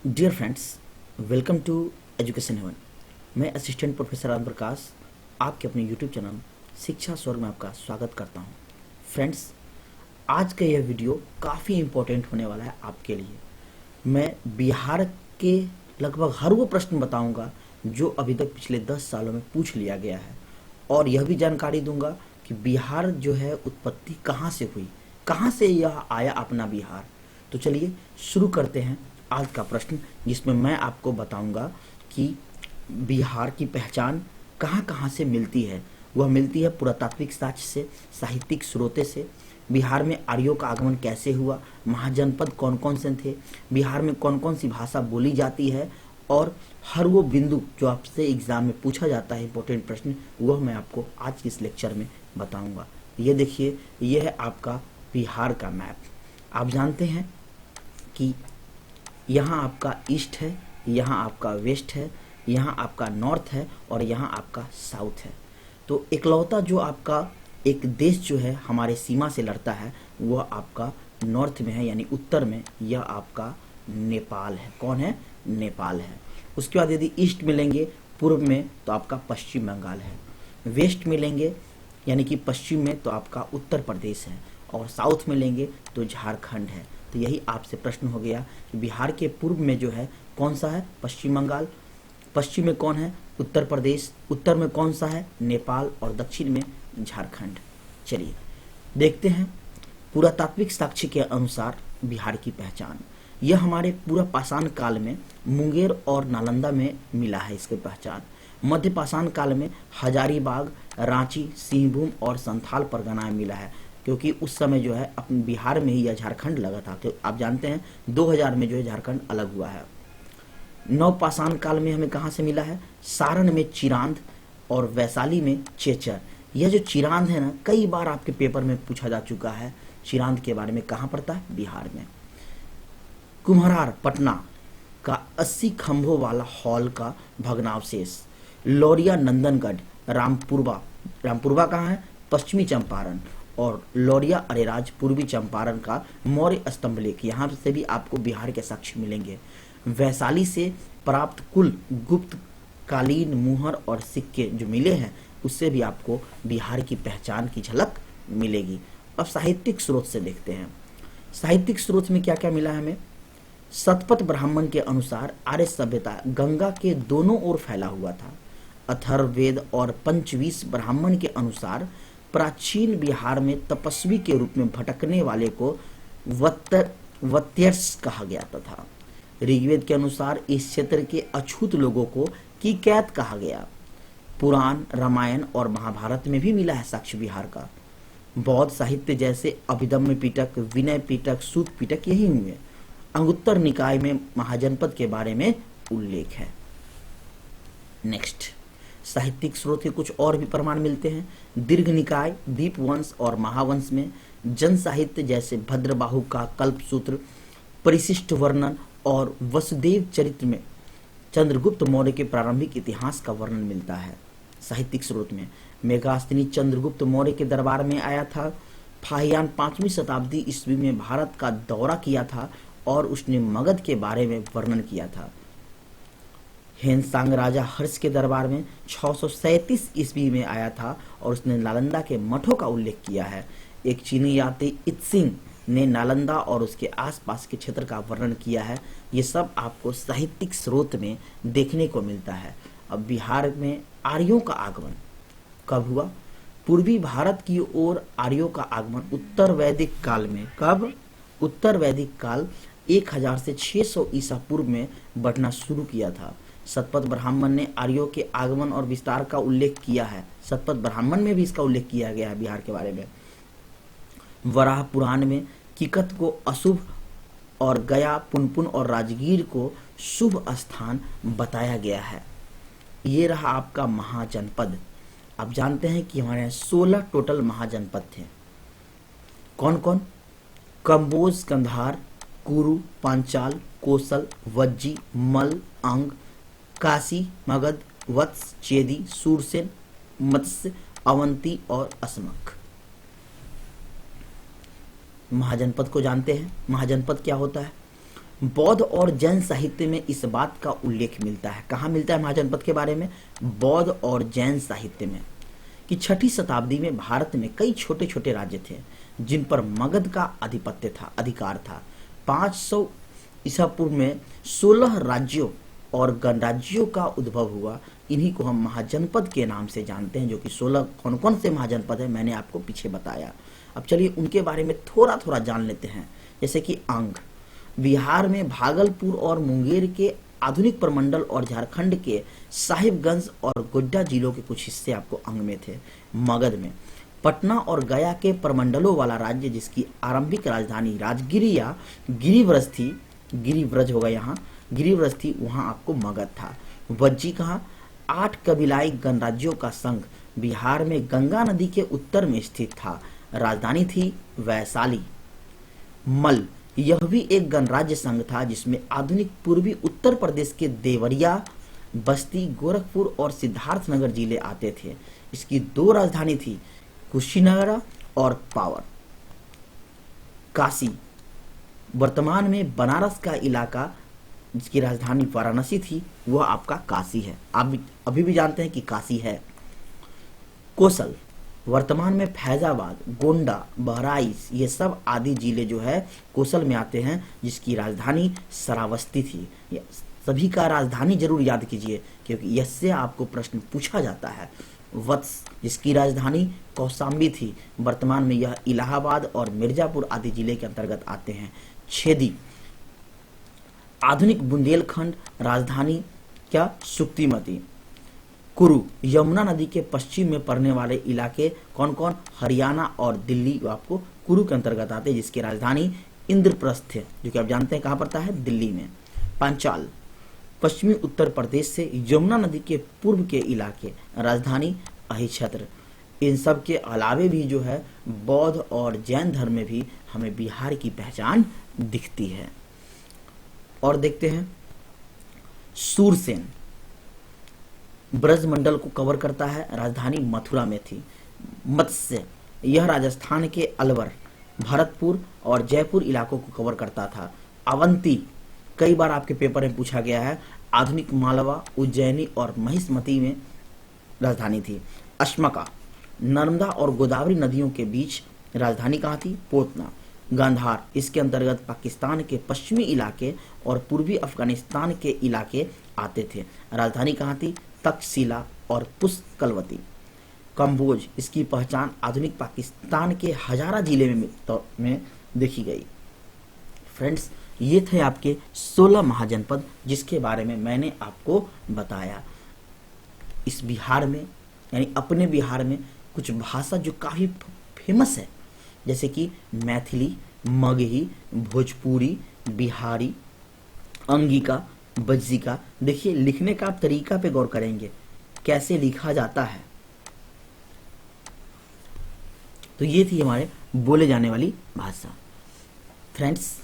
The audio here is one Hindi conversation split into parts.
Dear friends, welcome to education haven. मैं असिस्टेंट प्रोफेसर राम प्रकाश आपके अपने यूट्यूब चैनल शिक्षा स्वर्ग में आपका स्वागत करता हूं। फ्रेंड्स, आज का यह वीडियो काफ़ी इम्पोर्टेंट होने वाला है आपके लिए। मैं बिहार के लगभग हर वो प्रश्न बताऊंगा जो अभी तक पिछले 10 सालों में पूछ लिया गया है, और यह भी जानकारी दूंगा कि बिहार जो है उत्पत्ति कहाँ से हुई, कहाँ से यह आया अपना बिहार। तो चलिए शुरू करते हैं आज का प्रश्न, जिसमें मैं आपको बताऊंगा कि बिहार की पहचान कहाँ कहाँ से मिलती है। वह मिलती है पुरातात्विक साक्ष्य से, साहित्यिक स्रोतों से। बिहार में आर्यों का आगमन कैसे हुआ, महाजनपद कौन कौन से थे, बिहार में कौन कौन सी भाषा बोली जाती है, और हर वो बिंदु जो आपसे एग्जाम में पूछा जाता है इंपॉर्टेंट प्रश्न, वह मैं आपको आज के इस लेक्चर में बताऊंगा। ये देखिए, यह है आपका बिहार का मैप। आप जानते हैं कि यहाँ आपका ईस्ट है, यहाँ आपका वेस्ट है, यहाँ आपका नॉर्थ है, और यहाँ आपका साउथ है। तो इकलौता जो आपका एक देश जो है हमारे सीमा से लड़ता है, वह आपका नॉर्थ में है, यानी उत्तर में। यह आपका नेपाल है। कौन है? नेपाल है। उसके बाद यदि ईस्ट में लेंगे पूर्व में, तो आपका पश्चिम बंगाल है। वेस्ट में लेंगे यानी कि पश्चिम में, तो आपका उत्तर प्रदेश है। और साउथ में लेंगे तो झारखंड है। तो यही आपसे प्रश्न हो गया कि बिहार के पूर्व में जो है कौन सा है? पश्चिम बंगाल। पश्चिम में कौन है? उत्तर प्रदेश। उत्तर में कौन सा है? नेपाल। और दक्षिण में झारखंड। चलिए देखते हैं पुरातात्विक साक्ष्य के अनुसार बिहार की पहचान। यह हमारे पूरा पाषाण काल में मुंगेर और नालंदा में मिला है इसकी पहचान। मध्य पाषाण काल में हजारीबाग, रांची, सिंहभूम और संथाल परगना में मिला है, क्योंकि उस समय जो है अपने बिहार में ही यह झारखंड लगा था। तो आप जानते हैं 2000 में जो है झारखंड अलग हुआ है। नवपाषाण काल में हमें कहाँ से मिला है? सारण में चिरांद और वैशाली में चेचर। यह जो चिरांद है ना, कई बार आपके पेपर में पूछा जा चुका है। चिरांद के बारे में कहाँ पड़ता है? बिहार में। कुम्हरार पटना का 80 खंभों वाला हॉल का भग्नावशेष। लौरिया नंदनगढ़, रामपुरवा। रामपुरवा कहाँ है? पश्चिमी चंपारण। और लौरिया अरेराज पूर्वी चंपारण का मौर्य स्तंभ लेख। यहाँ से भी आपको बिहार के साक्ष्य मिलेंगे। वैशाली से प्राप्त कुल गुप्त कालीन मुहर और सिक्के जो मिले हैं, उससे भी आपको बिहार की पहचान की झलक मिलेगी। अब साहित्यिक स्रोत से देखते हैं। साहित्यिक स्रोत में क्या क्या मिला है हमें? शतपथ ब्राह्मण के अनुसार आर्य सभ्यता गंगा के दोनों ओर फैला हुआ था। अथर्ववेद और पंचवीस ब्राह्मण के अनुसार प्राचीन बिहार में तपस्वी के रूप में भटकने वाले को वत्यर्स कहा गया था। ऋग्वेद के अनुसार इस क्षेत्र के अछूत लोगों को किकैत कहा गया। पुराण, रामायण और महाभारत में भी मिला है साक्ष्य बिहार का। बौद्ध साहित्य जैसे अभिधम्म पिटक, विनय पिटक, सूत पिटक यही हुए। अंगुत्तर निकाय में महाजनपद के बारे में उल्लेख है। नेक्स्ट, साहित्यिक स्रोत के कुछ और भी प्रमाण मिलते हैं। दीर्घ निकाय, दीपवंश और महावंश में जन साहित्य जैसे भद्रबाहु का कल्पसूत्र, परिशिष्ट वर्णन और वसुदेव चरित्र में चंद्रगुप्त मौर्य के प्रारंभिक इतिहास का वर्णन मिलता है। साहित्यिक स्रोत में मेघास्तिनी चंद्रगुप्त मौर्य के दरबार में आया था। फाहियान 5वीं शताब्दी ईस्वी में भारत का दौरा किया था और उसने मगध के बारे में वर्णन किया था। हेनसांग राजा हर्ष के दरबार में 637 ईस्वी में आया था और उसने नालंदा के मठों का उल्लेख किया है। एक चीनी यात्री इत्सिंग ने नालंदा और उसके आसपास के क्षेत्र का वर्णन किया है। ये सब आपको साहित्यिक स्रोत में देखने को मिलता है। अब बिहार में आर्यों का आगमन कब हुआ? पूर्वी भारत की ओर आर्यों का आगमन उत्तर वैदिक काल में। कब? उत्तर वैदिक काल 1000 से 600 ईसा पूर्व में बढ़ना शुरू किया था। शतपथ ब्राह्मण ने आर्यों के आगमन और विस्तार का उल्लेख किया है। शतपथ ब्राह्मण में भी इसका उल्लेख किया गया है बिहार के बारे में। वराह पुराण में किकत को अशुभ और गया, पुनपुन और राजगीर को शुभ स्थान बताया गया है। ये रहा आपका महाजनपद। आप जानते हैं कि हमारे यहाँ 16 टोटल महाजनपद थे। कौन कौन? कंबोज, कंधार, कुरु, पांचाल, कोसल, वज्जी, मल, अंग, काशी, मगध, वत्स, चेदी, सूरसेन, मत्स्य, अवंती और असमक। महाजनपद को जानते हैं। महाजनपद क्या होता है? बौद्ध और जैन साहित्य में इस बात का उल्लेख मिलता है। कहाँ मिलता है महाजनपद के बारे में? बौद्ध और जैन साहित्य में, कि 6ठी शताब्दी में भारत में कई छोटे छोटे राज्य थे जिन पर मगध का आधिपत्य था, अधिकार था। 500 ईसा पूर्व में 16 राज्यों और गणराज्यों का उद्भव हुआ। इन्हीं को हम महाजनपद के नाम से जानते हैं, जो कि 16 कौन कौन से महाजनपद है मैंने आपको पीछे बताया। अब चलिए उनके बारे में थोड़ा थोड़ा जान लेते हैं। जैसे कि अंग, बिहार में भागलपुर और मुंगेर के आधुनिक प्रमंडल और झारखंड के साहिबगंज और गोड्डा जिलों के कुछ हिस्से आपको अंग में थे। मगध में पटना और गया के प्रमंडलों वाला राज्य, जिसकी आरंभिक राजधानी राजगिरी या गिरिव्रज थी, गिरिव्रज होगा यहाँ, गिरिव्रज थी, वहाँ आपको मगध था। वज्जी कहाँ? 8 कबीलाई गणराज्यों का संघ बिहार में गंगा नदी के उत्तर में स्थित था। राजधानी थी वैशाली। मल, यह भी एक गणराज्य संघ था जिसमें आधुनिक पूर्वी उत्तर प्रदेश के देवरिया, बस्ती, गोरखपुर और सिद्धार्थनगर जिले आते थे। इसकी 2 राजधानी थी, कुशीनगर और पावर। काशी, वर्तमान में बनारस का इलाका जिसकी राजधानी वाराणसी थी, वह आपका काशी है। आप अभी भी जानते हैं कि काशी है। कोसल, वर्तमान में फैजाबाद, गोंडा, बहराइच, ये सब आदि जिले जो है कोसल में आते हैं, जिसकी राजधानी श्रावस्ती थी। ये सभी का राजधानी जरूर याद कीजिए, क्योंकि इससे आपको प्रश्न पूछा जाता है। वत्स, जिसकी राजधानी कौशाम्बी थी, वर्तमान में यह इलाहाबाद और मिर्जापुर आदि जिले के अंतर्गत आते हैं। छेदी, आधुनिक बुंदेलखंड, राजधानी क्या? सुक्तिमती। कुरु, यमुना नदी के पश्चिम में पड़ने वाले इलाके कौन कौन? हरियाणा और दिल्ली आपको कुरु के अंतर्गत आते हैं, जिसकी राजधानी इंद्रप्रस्थ है, जो कि आप जानते हैं कहाँ पड़ता है? दिल्ली में। पांचाल, पश्चिमी उत्तर प्रदेश से यमुना नदी के पूर्व के इलाके, राजधानी अहिच्छत्र। इन सब के अलावे भी जो है बौद्ध और जैन धर्म में भी हमें बिहार की पहचान दिखती है। और देखते हैं सूरसेन, ब्रजमंडल को कवर करता है, राजधानी मथुरा में थी। मत्स्य, यह राजस्थान के अलवर, भरतपुर और जयपुर इलाकों को कवर करता था। अवंती, कई बार आपके पेपर में पूछा गया है, आधुनिक मालवा, उज्जैनी और महिष्मती में राजधानी थी। अश्मका, नर्मदा और गोदावरी नदियों के बीच, राजधानी कहाँ थी? पोतना। गांधार, इसके अंतर्गत पाकिस्तान के पश्चिमी इलाके और पूर्वी अफगानिस्तान के इलाके आते थे। राजधानी कहाँ थी? तक्षशिला और पुष्कलवती। कंबोज, इसकी पहचान आधुनिक पाकिस्तान के हजारा जिले में देखी गई। फ्रेंड्स, ये थे आपके 16 महाजनपद जिसके बारे में मैंने आपको बताया। इस बिहार में यानी अपने बिहार में कुछ भाषा जो काफ़ी फेमस है, जैसे कि मैथिली, मगही, भोजपुरी, बिहारी, अंगिका, बज्जिका। देखिए लिखने का आप तरीका पे गौर करेंगे, कैसे लिखा जाता है। तो ये थी हमारे बोले जाने वाली भाषा। फ्रेंड्स,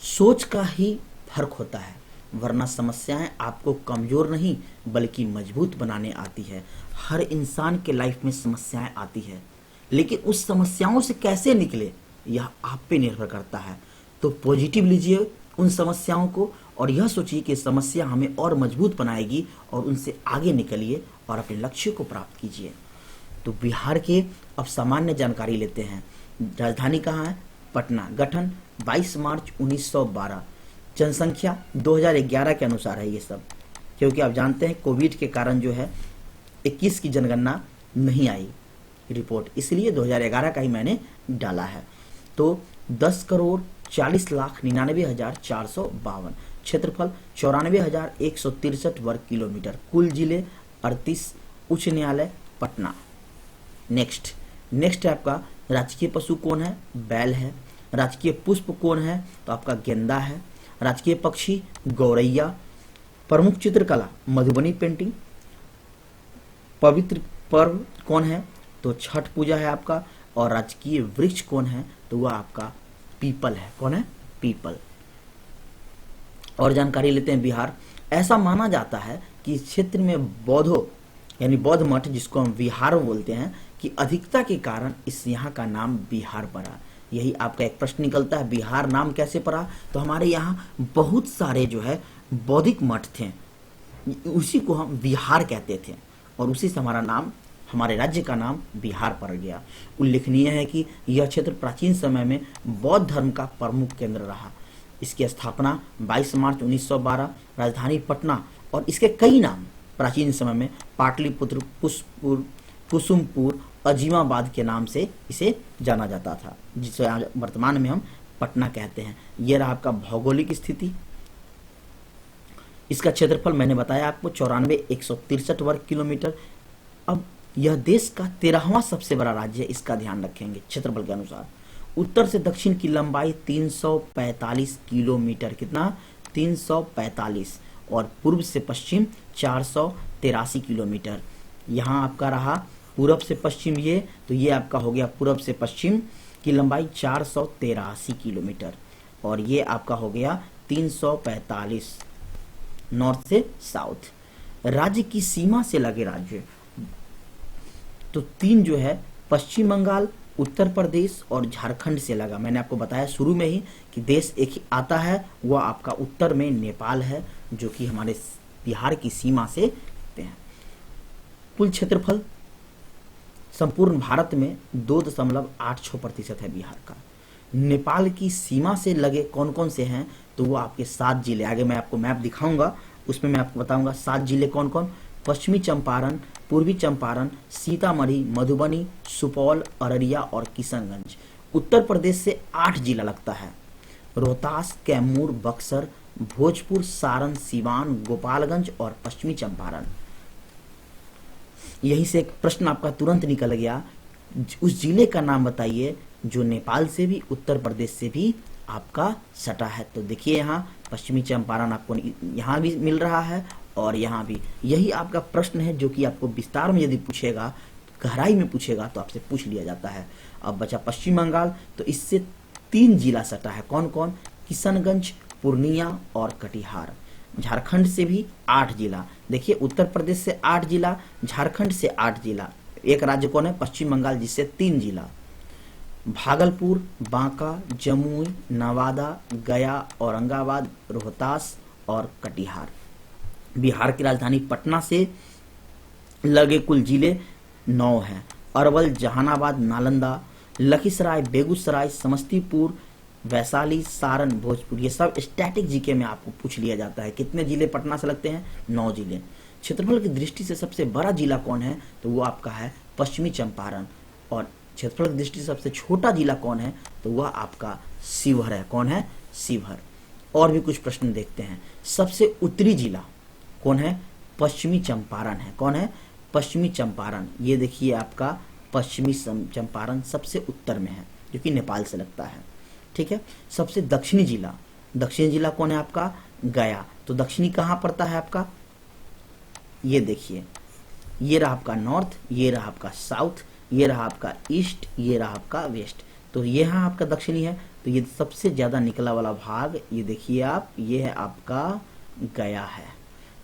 सोच का ही फर्क होता है, वरना समस्याएं आपको कमजोर नहीं बल्कि मजबूत बनाने आती है। हर इंसान के लाइफ में समस्याएं आती है, लेकिन उस समस्याओं से कैसे निकले यह आप पे निर्भर करता है। तो पॉजिटिव लीजिए उन समस्याओं को और यह सोचिए कि समस्या हमें और मजबूत बनाएगी और उनसे आगे निकलिए और अपने लक्ष्य को प्राप्त कीजिए। तो बिहार के अब सामान्य जानकारी लेते हैं। राजधानी कहाँ है? पटना। गठन 22 मार्च 1912। जनसंख्या 2011 के अनुसार है ये सब, क्योंकि आप जानते हैं कोविड के कारण जो है 21 की जनगणना नहीं आई रिपोर्ट, इसलिए 2011 का ही मैंने डाला है। तो 10,40,99,452। क्षेत्रफल 94,163 वर्ग किलोमीटर। कुल जिले 38। उच्च न्यायालय पटना। नेक्स्ट है आपका राजकीय पशु कौन है? बैल है। राजकीय पुष्प कौन है? तो आपका गेंदा है। राजकीय पक्षी गौरैया। प्रमुख चित्रकला मधुबनी पेंटिंग। पवित्र पर्व कौन है? तो छठ पूजा है आपका। और राजकीय वृक्ष कौन है? तो वह आपका पीपल है। कौन है? पीपल। और जानकारी लेते हैं बिहार। ऐसा माना जाता है कि इस क्षेत्र में बौद्धों यानी बौद्ध मठ, जिसको हम विहार बोलते हैं, की अधिकता के कारण इस यहाँ का नाम बिहार पड़ा। यही आपका एक प्रश्न निकलता है, बिहार नाम कैसे पड़ा? तो हमारे यहाँ बहुत सारे जो है बौद्धिक मठ थे, उसी को हम बिहार कहते थे और उसी से हमारा नाम, हमारे राज्य का नाम बिहार पड़ गया। उल्लेखनीय है कि यह क्षेत्र प्राचीन समय में बौद्ध धर्म का प्रमुख केंद्र रहा। इसकी स्थापना 22 मार्च 1912, राजधानी पटना, और इसके कई नाम प्राचीन समय में पाटलिपुत्र, पुष्पुर, कुसुमपुर, अजीमाबाद के नाम से इसे जाना जाता था, जिसे आज वर्तमान में हम पटना कहते हैं। यह रहा आपका भौगोलिक स्थिति। इसका क्षेत्रफल मैंने बताया आपको 94,163 वर्ग किलोमीटर। अब यह देश का 13वां सबसे बड़ा राज्य है, इसका ध्यान रखेंगे क्षेत्रफल के अनुसार। उत्तर से दक्षिण की लंबाई 345 किलोमीटर, कितना? 345, और पूर्व से पश्चिम 483 किलोमीटर। यहाँ आपका रहा पूरब से पश्चिम, ये तो ये आपका हो गया पूरब से पश्चिम की लंबाई 483 किलोमीटर, और ये आपका हो गया 345 नॉर्थ से साउथ। राज्य की सीमा से लगे राज्य तो 3 जो है, पश्चिम बंगाल, उत्तर प्रदेश और झारखंड से लगा। मैंने आपको बताया शुरू में ही कि देश एक ही आता है, वह आपका उत्तर में नेपाल है, जो कि हमारे बिहार की सीमा से लगते हैं। कुल क्षेत्रफल संपूर्ण भारत में 2.86% है बिहार का। नेपाल की सीमा से लगे कौन कौन से हैं? तो वो आपके 7 जिले, आगे मैं आपको मैप दिखाऊंगा, उसमें मैं आपको बताऊंगा 7 जिले कौन कौन। पश्चिमी चंपारण, पूर्वी चंपारण, सीतामढ़ी, मधुबनी, सुपौल, अररिया और किशनगंज। उत्तर प्रदेश से 8 जिला लगता है, रोहतास, कैमूर, बक्सर, भोजपुर, सारण, सिवान, गोपालगंज और पश्चिमी चंपारण। यहीं से एक प्रश्न आपका तुरंत निकल गया, उस जिले का नाम बताइए जो नेपाल से भी, उत्तर प्रदेश से भी आपका सटा है। तो देखिए यहाँ पश्चिमी चंपारण आपको यहाँ भी मिल रहा है और यहाँ भी। यही आपका प्रश्न है जो कि आपको विस्तार में यदि पूछेगा, गहराई में पूछेगा, तो आपसे पूछ लिया जाता है। अब बचा पश्चिम बंगाल, तो इससे 3 जिला सटा है, कौन कौन? किशनगंज, पूर्णिया और कटिहार। झारखंड से भी 8 जिला, देखिए उत्तर प्रदेश से 8 जिला, झारखंड से 8 जिला, एक राज्य कौन है? पश्चिम बंगाल, जिससे 3 जिला। भागलपुर, बांका, जमुई, नवादा, गया, औरंगाबाद, रोहतास और कटिहार। बिहार की राजधानी पटना से लगे कुल जिले 9 हैं। अरवल, जहानाबाद, नालंदा, लखीसराय, बेगूसराय, समस्तीपुर, वैशाली, सारण, भोजपुर। ये सब स्टैटिक जीके में आपको पूछ लिया जाता है। कितने जिले पटना से लगते हैं? 9 जिले। क्षेत्रफल की दृष्टि से सबसे बड़ा जिला कौन है? तो वो आपका है पश्चिमी चंपारण। और क्षेत्रफल की दृष्टि से सबसे छोटा जिला कौन है? तो वह आपका शिवहर है। कौन है? शिवहर। और भी कुछ प्रश्न देखते हैं। सबसे उत्तरी जिला कौन है? पश्चिमी चंपारण है। कौन है? पश्चिमी चंपारण। ये देखिए आपका पश्चिमी चंपारण सबसे उत्तर में है, जो कि नेपाल से लगता है। ठीक है। सबसे दक्षिणी जिला कौन है आपका? गया। तो दक्षिणी कहाँ पड़ता है आपका? ये देखिए, ये रहा आपका नॉर्थ, ये रहा आपका साउथ, ये रहा आपका ईस्ट, ये रहा आपका वेस्ट। तो ये यहाँ आपका दक्षिणी है। तो ये सबसे ज्यादा निकला वाला भाग, ये देखिए आप, ये है आपका गया है।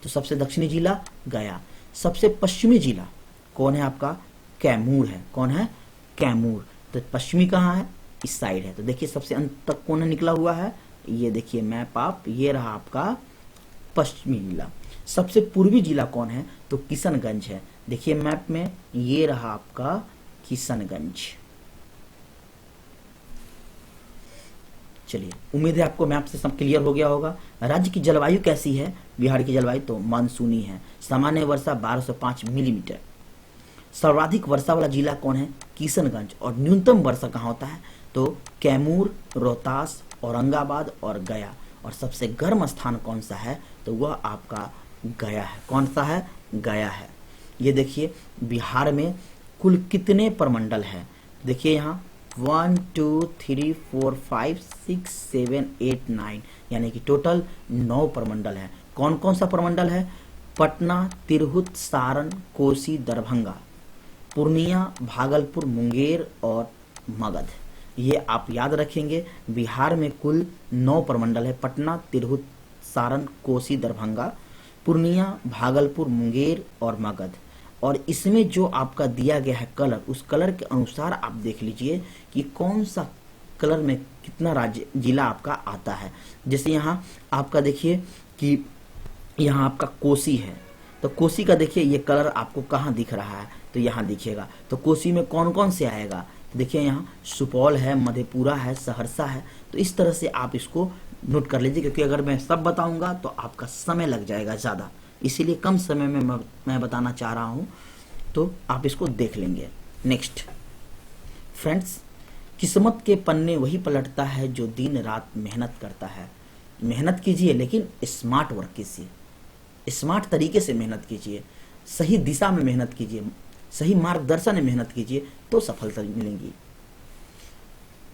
तो सबसे दक्षिणी जिला गया। सबसे पश्चिमी जिला कौन है आपका? कैमूर है। कौन है? कैमूर। तो पश्चिमी कहाँ है? इस साइड है। तो देखिए सबसे अंत तक कौन है निकला हुआ है? ये देखिए मैप आप, ये रहा आपका पश्चिमी जिला। सबसे पूर्वी जिला कौन है? तो किशनगंज है। देखिए मैप में, ये रहा आपका किशनगंज। चलिए, उम्मीद है आपको मैप से सब क्लियर हो गया होगा। राज्य की जलवायु कैसी है? बिहार की जलवायु तो मानसूनी है। सामान्य वर्षा 1205 मिलीमीटर। सर्वाधिक वर्षा वाला जिला कौन है? किशनगंज। और न्यूनतम वर्षा कहाँ होता है? तो कैमूर, रोहतास, औरंगाबाद और गया। और सबसे गर्म स्थान कौन सा है? तो वह आपका गया है। कौन सा है? गया है। ये देखिए बिहार में कुल कितने प्रमंडल है? देखिए यहाँ 1 2 3 4 5 6 7 8 9, यानी कि टोटल 9 प्रमंडल है। कौन कौन सा प्रमंडल है? पटना, तिरहुत, सारण, कोसी, दरभंगा, पूर्णिया, भागलपुर, मुंगेर और मगध। ये आप याद रखेंगे। बिहार में कुल 9 प्रमंडल है। पटना, तिरहुत, सारण, कोसी, दरभंगा, पूर्णिया, भागलपुर, मुंगेर और मगध। और इसमें जो आपका दिया गया है कलर, उस कलर के अनुसार आप देख लीजिए कि कौन सा कलर में कितना राज्य जिला आपका आता है। जैसे यहाँ आपका देखिए कि यहाँ आपका कोसी है, तो कोसी का देखिए ये कलर आपको कहाँ दिख रहा है, तो यहाँ दिखेगा। तो कोसी में कौन कौन से आएगा, तो देखिए यहाँ सुपौल है, मधेपुरा है, सहरसा है। तो इस तरह से आप इसको नोट कर लीजिए, क्योंकि अगर मैं सब बताऊंगा तो आपका समय लग जाएगा ज़्यादा, इसीलिए कम समय में मैं बताना चाह रहा हूँ, तो आप इसको देख लेंगे। नेक्स्ट फ्रेंड्स, किस्मत के पन्ने वही पलटता है जो दिन रात मेहनत करता है। मेहनत कीजिए लेकिन स्मार्ट वर्क कीजिए, स्मार्ट तरीके से मेहनत कीजिए, सही दिशा में मेहनत कीजिए, सही मार्गदर्शन में मेहनत कीजिए तो सफलता मिलेगी।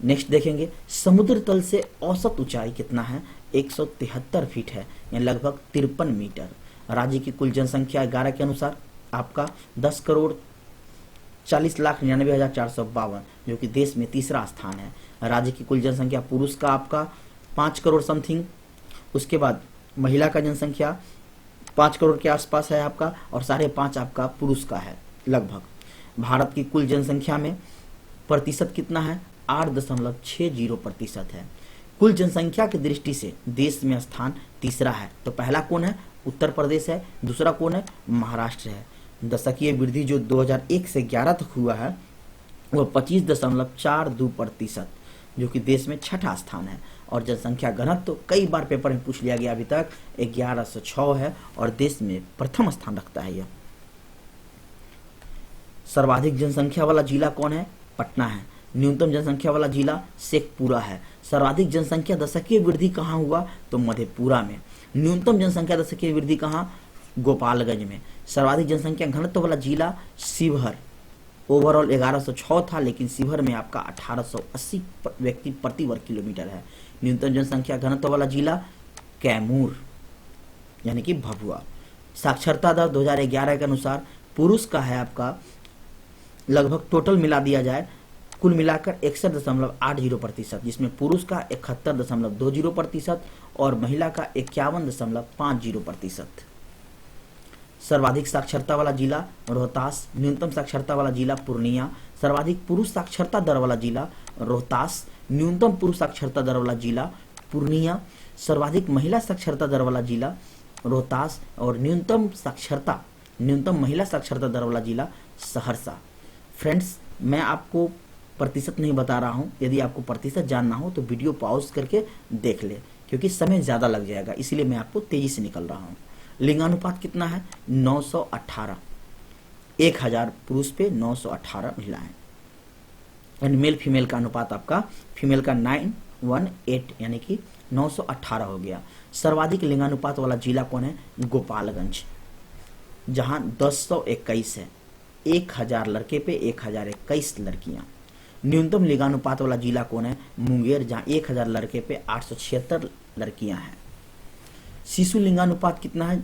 नेक्स्ट देखेंगे, समुद्र तल से औसत ऊंचाई कितना है, 173 फीट है, यानी लगभग 53 मीटर। राज्य की कुल जनसंख्या 11 के अनुसार आपका 10,40,99,452, जो कि देश में तीसरा स्थान है। राज्य की कुल जनसंख्या पुरुष का आपका 5 करोड़ समथिंग, उसके बाद महिला का जनसंख्या 5 करोड़ के आसपास है आपका, और 5.5 आपका पुरुष का है लगभग। भारत की कुल जनसंख्या में प्रतिशत कितना है, 8.60% है। कुल जनसंख्या की दृष्टि से देश में स्थान तीसरा है। तो पहला कौन है, उत्तर प्रदेश है, दूसरा कौन है, महाराष्ट्र है। दशकीय वृद्धि जो 2001 से 11 तक हुआ है वह 25.42%, जो कि देश में छठा स्थान है। और जनसंख्या घनत्व तो कई बार पेपर में पूछ लिया गया, अभी तक 1106 है और देश में प्रथम स्थान रखता है यह। सर्वाधिक जनसंख्या वाला जिला कौन है, पटना है। न्यूनतम जनसंख्या वाला जिला शेखपुरा है। सर्वाधिक जनसंख्या दशकीय वृद्धि कहाँ हुआ, तो मधेपुरा में। न्यूनतम जनसंख्या दशकीय वृद्धि कहाँ, गोपालगंज में। सर्वाधिक जनसंख्या घनत्व वाला जिला शिवहर। ओवरऑल 1106 था, लेकिन शिवहर में आपका 1880 व्यक्ति प्रति वर्ग किलोमीटर है। न्यूनतम जनसंख्या घनत्व वाला जिला कैमूर, यानी कि भभुआ। साक्षरता दर 2011 के अनुसार पुरुष का है आपका लगभग, टोटल मिला दिया जाए कुल मिलाकर 61.80%, जिसमें पुरुष का 71.20% और महिला का 51.50%। सर्वाधिक साक्षरता वाला जिला रोहतास। न्यूनतम साक्षरता वाला जिला पूर्णिया। सर्वाधिक पुरुष साक्षरता दर वाला जिला रोहतास। न्यूनतम पुरुष साक्षरता दर वाला जिला पूर्णिया। सर्वाधिक महिला साक्षरता दर वाला जिला रोहतास और न्यूनतम महिला साक्षरता दर वाला जिला सहरसा। फ्रेंड्स, मैं आपको प्रतिशत नहीं बता रहा हूं, यदि आपको प्रतिशत जानना हो तो वीडियो पॉज करके देख ले, क्योंकि समय ज़्यादा लग जाएगा, इसीलिए मैं आपको तेजी से निकल रहा हूं। लिंगानुपात कितना है, 918, 1000 पुरुष पे 918 महिलाएं। एंड मेल फीमेल का अनुपात आपका, फीमेल का 918 यानी कि 918 हो गया। सर्वाधिक लिंगानुपात वाला जिला कौन है, गोपालगंज, जहां 1021 है, 1000 लड़के पे 1021 लड़कियां। न्यूनतम लिंगानुपात वाला जिला कौन है, मुंगेर, जहां 1000 लड़के पे 876 लड़कियां हैं। शिशु लिंगानुपात कितना है,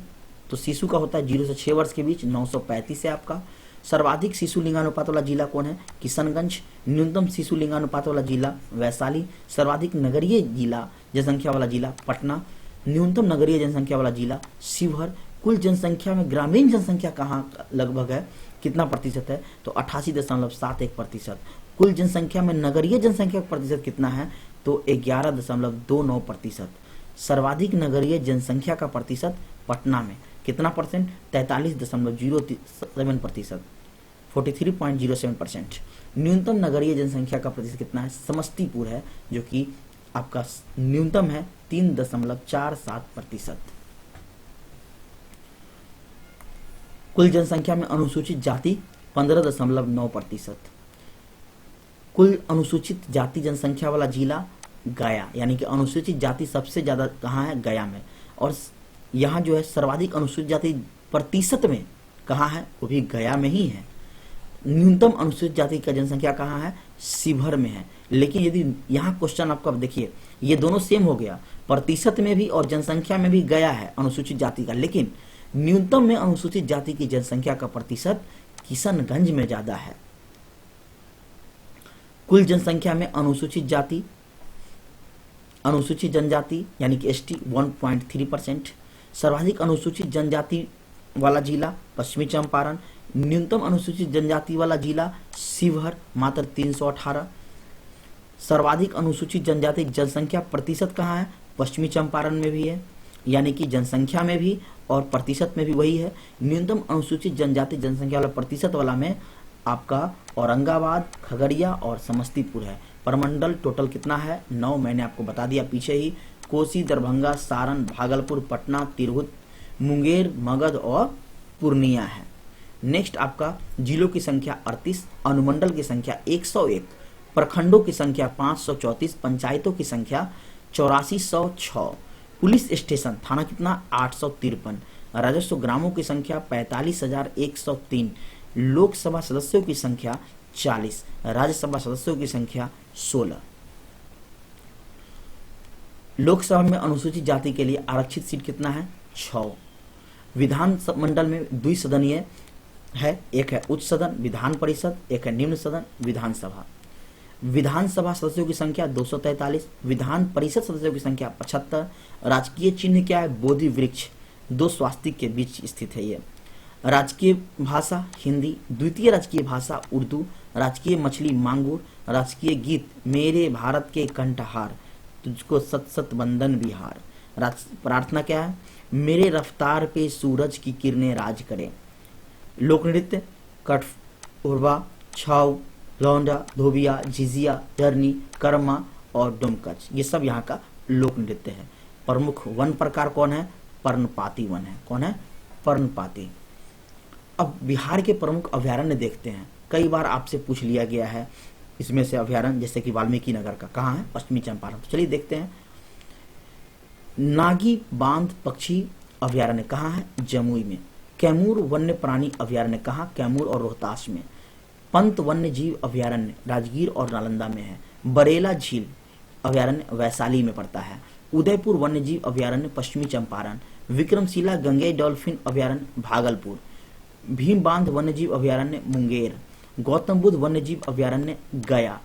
तो शिशु का होता है 0 से 6 वर्ष के बीच, 935 है आपका। सर्वाधिक शिशु लिंगानुपात वाला जिला कौन है, किशनगंज। न्यूनतम शिशु लिंगानुपात वाला जिला वैशाली। सर्वाधिक नगरीय जिला जनसंख्या वाला जिला पटना। न्यूनतम नगरीय जनसंख्या वाला जिला शिवहर। कुल जनसंख्या में ग्रामीण जनसंख्या कहाँ लगभग है, कितना प्रतिशत है, तो 88.71%। कुल जनसंख्या में नगरीय जनसंख्या का प्रतिशत कितना है, तो 11.29%। सर्वाधिक नगरीय जनसंख्या का प्रतिशत पटना में कितना परसेंट, 43.07%, 43.07%। न्यूनतम नगरीय जनसंख्या का प्रतिशत कितना है, समस्तीपुर है, जो कि आपका न्यूनतम है 3.47%। कुल जनसंख्या में अनुसूचित जाति 15.9%। कुल अनुसूचित जाति जनसंख्या वाला जिला गया, यानी कि अनुसूचित जाति सबसे ज्यादा कहाँ है, गया में। और यहाँ जो है सर्वाधिक अनुसूचित जाति प्रतिशत में कहाँ है, वो भी गया में ही है। न्यूनतम अनुसूचित जाति का जनसंख्या कहाँ है, शिवहर में है। लेकिन यदि यहाँ क्वेश्चन आपको, अब देखिए ये दोनों सेम हो गया, प्रतिशत में भी और जनसंख्या में भी गया है अनुसूचित जाति का, लेकिन न्यूनतम में अनुसूचित जाति की जनसंख्या का प्रतिशत किशनगंज में ज्यादा है। कुल जनसंख्या में अनुसूचित जनजाति यानी कि एसटी 1.3%। सर्वाधिक अनुसूचित जनजाति वाला जिला पश्चिमी चंपारण। न्यूनतम अनुसूचित जनजाति वाला जिला शिवहर, मात्र 318। सर्वाधिक अनुसूचित जनजाति जनसंख्या प्रतिशत कहाँ है? पश्चिमी चंपारण में भी है, यानी कि जनसंख्या में भी और प्रतिशत में भी वही है। न्यूनतम अनुसूचित जनजाति जनसंख्या वाला प्रतिशत वाला में आपका औरंगाबाद, खगड़िया और समस्तीपुर है। प्रमंडल टोटल कितना है? 9, मैंने आपको बता दिया पीछे ही। कोसी, दरभंगा, सारण, भागलपुर, पटना, तिरहुत, मुंगेर, मगध और पूर्णिया है। नेक्स्ट आपका जिलों की संख्या 38, अनुमंडल की संख्या 101, प्रखंडों की संख्या 534, पंचायतों की संख्या 8406, पुलिस स्टेशन थाना कितना? 853, राजस्व ग्रामों की संख्या 45,103, लोकसभा सदस्यों की संख्या 40, राज्यसभा सदस्यों की संख्या 16। लोकसभा में अनुसूचित जाति के लिए आरक्षित सीट कितना है? 6। विधान मंडल में द्विसदनीय है, एक है उच्च सदन विधान परिषद, एक है निम्न सदन विधानसभा। विधानसभा सदस्यों की संख्या 243, विधान परिषद सदस्यों की संख्या 75। राजकीय चिन्ह क्या है? बोधि वृक्ष, 2 स्वास्तिक के बीच स्थित है ये। राजकीय भाषा हिंदी, द्वितीय राजकीय भाषा उर्दू, राजकीय मछली मांगुर, राजकीय गीत मेरे भारत के कंठहार, तुझको सत सत बंदन बिहार। प्रार्थना क्या है? मेरे रफ्तार पे सूरज की किरणें राज करें। लोक नृत्य कठफोरवा, छाव, लौंडा, धोबिया, झिझिया, धरनी, कर्मा और डुमकच, ये सब यहाँ का लोक नृत्य है। प्रमुख वन प्रकार कौन है? पर्णपाती वन है। कौन है? पर्णपाती। अब बिहार के प्रमुख अभयारण्य देखते हैं। कई बार आपसे पूछ लिया गया है इसमें से अभयारण्य, जैसे कि वाल्मीकि नगर का कहाँ है? पश्चिमी चंपारण। तो चलिए देखते हैं। नागी बांध पक्षी अभयारण्य कहाँ है? जमुई में। कैमूर वन्य प्राणी अभयारण्य कहाँ? कैमूर और रोहतास में। पंत वन्य जीव अभयारण्य राजगीर और नालंदा में है। बरेला झील अभयारण्य वैशाली में पड़ता है। उदयपुर वन्य जीव अभयारण्य पश्चिमी चंपारण। विक्रमशिला गंगे डॉल्फिन अभयारण्य भागलपुर। भीम बांध वन्य जीव अभयारण्य मुंगेर। गौतम बुद्ध वन्य जीव अभयारण्य गया।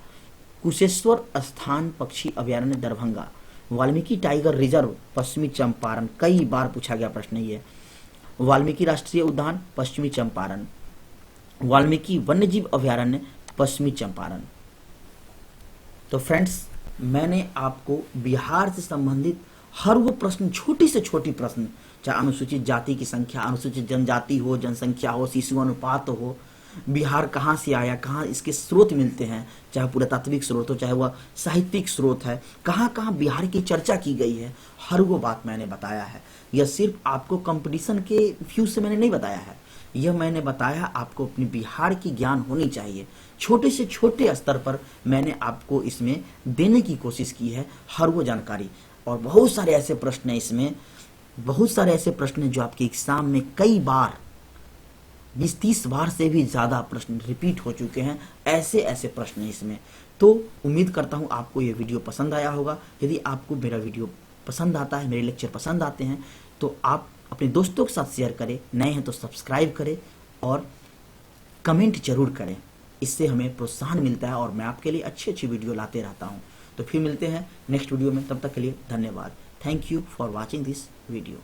कुशेश्वर स्थान पक्षी अभयारण्य दरभंगा। वाल्मीकि टाइगर रिजर्व पश्चिमी चंपारण, कई बार पूछा गया प्रश्न ये। वाल्मीकि राष्ट्रीय उद्यान पश्चिमी चंपारण। वाल्मीकि वन्यजीव अभयारण्य पश्चिमी चंपारण। तो फ्रेंड्स, मैंने आपको बिहार से संबंधित हर वो प्रश्न, छोटी से छोटी प्रश्न, चाहे अनुसूचित जाति की संख्या, अनुसूचित जनजाति हो, जनसंख्या हो, शिशु अनुपात हो, बिहार कहाँ से आया, कहाँ इसके स्रोत मिलते हैं, चाहे पुरातात्विक स्रोत हो, चाहे वह साहित्यिक स्रोत है, कहाँ कहाँ बिहार की चर्चा की गई है, हर वो बात मैंने बताया है। यह सिर्फ आपको कंपटीशन के व्यू से मैंने नहीं बताया है, यह मैंने बताया आपको अपनी बिहार की ज्ञान होनी चाहिए। छोटे से छोटे स्तर पर मैंने आपको इसमें देने की कोशिश की है हर वो जानकारी। और बहुत सारे ऐसे प्रश्न हैं इसमें, बहुत सारे ऐसे प्रश्न जो आपके एग्जाम में कई बार 20-30 बार से भी ज़्यादा प्रश्न रिपीट हो चुके हैं। ऐसे ऐसे प्रश्न हैं इसमें। तो उम्मीद करता हूँ आपको ये वीडियो पसंद आया होगा। यदि आपको मेरा वीडियो पसंद आता है, मेरे लेक्चर पसंद आते हैं, तो आप अपने दोस्तों के साथ शेयर करें, नए हैं तो सब्सक्राइब करें और कमेंट जरूर करें। इससे हमें प्रोत्साहन मिलता है और मैं आपके लिए अच्छी अच्छी वीडियो लाते रहता हूँ। तो फिर मिलते हैं नेक्स्ट वीडियो में, तब तक के लिए धन्यवाद। Thank you for watching this video.